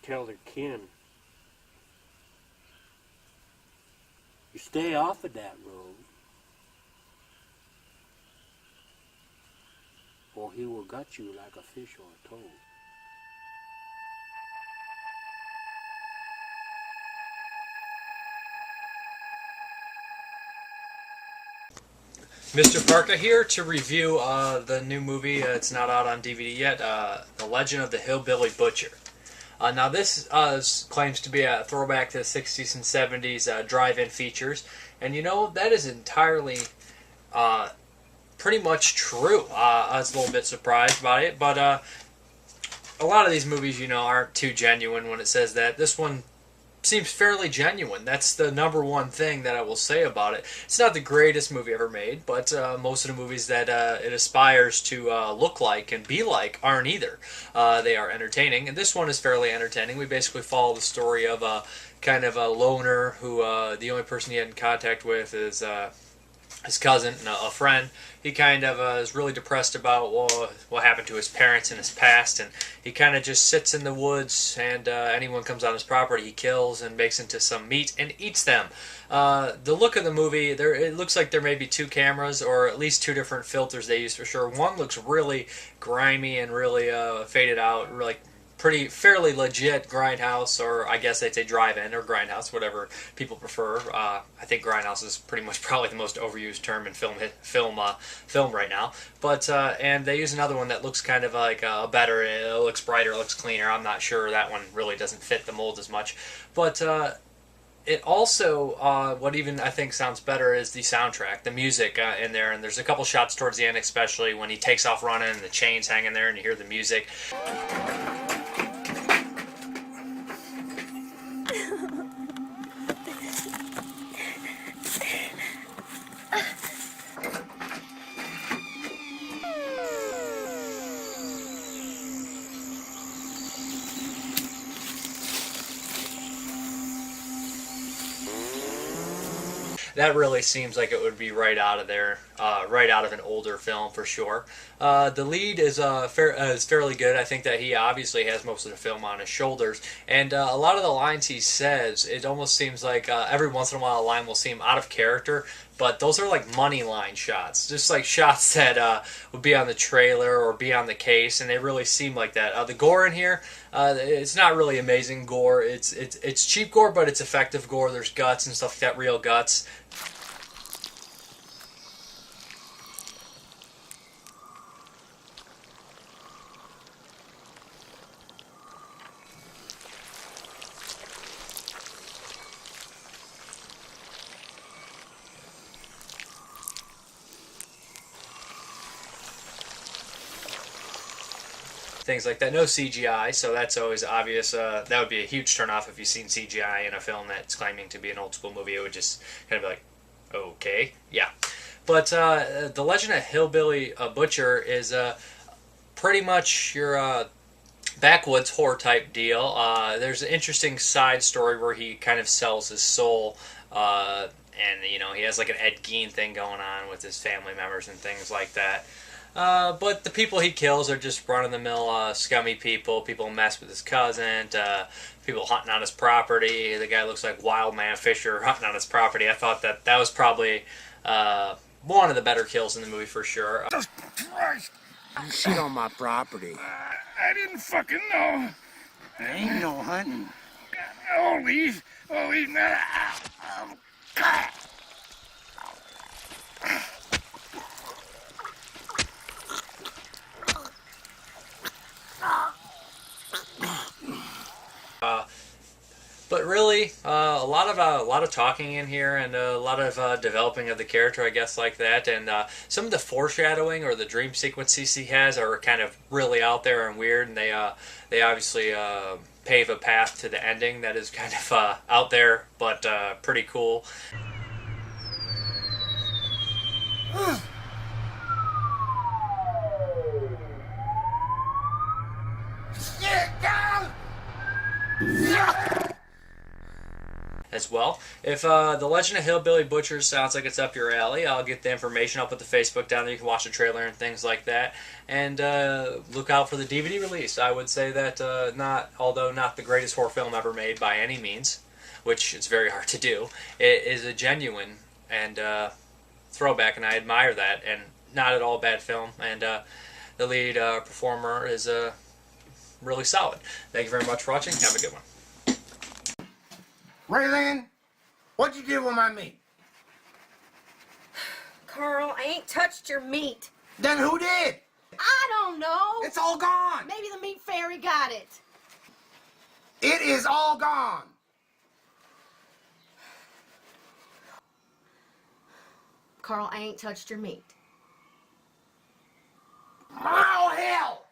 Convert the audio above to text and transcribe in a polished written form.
tell their kin, you stay off of that road, or he will gut you like a fish or a toad. Mrparka here to review the new movie. It's not out on DVD yet. The Legend of the Hillbilly Butcher. Now this claims to be a throwback to the 60s and 70s drive-in features. And you know, that is entirely pretty much true. I was a little bit surprised by it. But a lot of these movies, you know, aren't too genuine when it says that. This one seems fairly genuine. That's the number one thing that I will say about it. It's not the greatest movie ever made, but most of the movies that it aspires to look like and be like aren't either. They are entertaining, and this one is fairly entertaining. We basically follow the story of a kind of a loner who the only person he had in contact with is his cousin, a friend. He kind of is really depressed about what happened to his parents in his past, and he kind of just sits in the woods, and anyone comes on his property he kills and makes into some meat and eats them. The look of the movie, it looks like there may be two cameras, or at least two different filters they use for sure. One looks really grimy and really faded out, like fairly legit grindhouse, or I guess they'd say drive-in or grindhouse, whatever people prefer. I think grindhouse is pretty much probably the most overused term in film right now. But and they use another one that looks kind of like better. It looks brighter, it looks cleaner. I'm not sure, that one really doesn't fit the mold as much. But it also, what even I think sounds better is the soundtrack, the music in there. And there's a couple shots towards the end, especially when he takes off running and the chain's hanging there and you hear the music. That really seems like it would be right out of there, right out of an older film for sure. The lead is fairly good. I think that he obviously has most of the film on his shoulders, and a lot of the lines he says, it almost seems like every once in a while a line will seem out of character, but those are like money line shots, just like shots that would be on the trailer or be on the case, and they really seem like that. The gore in here, it's not really amazing gore. It's cheap gore, but it's effective gore. There's guts and stuff like that, real guts. Things like that. No CGI, so that's always obvious. That would be a huge turnoff if you've seen CGI in a film that's claiming to be an old school movie. It would just kind of be like, okay, yeah. But The Legend of Hillbilly Butcher is pretty much your backwoods horror type deal. There's an interesting side story where he kind of sells his soul, and you know, he has like an Ed Gein thing going on with his family members and things like that. But the people he kills are just run-of-the-mill scummy people who mess with his cousin, people hunting on his property. The guy looks like Wild Man Fisher hunting on his property. I thought that was probably one of the better kills in the movie for sure. Jesus Christ! Shit on my property. I didn't fucking know. There ain't no hunting. Holy man. God. But really, a lot of talking in here, and a lot of developing of the character, I guess, like that. And some of the foreshadowing or the dream sequences he has are kind of really out there and weird, and they obviously pave a path to the ending that is kind of out there, but pretty cool. as well. If The Legend of Hillbilly Butcher sounds like it's up your alley, I'll get the information. I'll put the Facebook down there. You can watch the trailer and things like that. And look out for the DVD release. I would say that, although not the greatest horror film ever made by any means, which it's very hard to do, it is a genuine and throwback, and I admire that. And not at all bad film. And the lead performer is really solid. Thank you very much for watching. Have a good one. Raylan, what'd you do with my meat? Carl, I ain't touched your meat. Then who did? I don't know. It's all gone. Maybe the meat fairy got it. It is all gone. Carl, I ain't touched your meat. Oh, hell!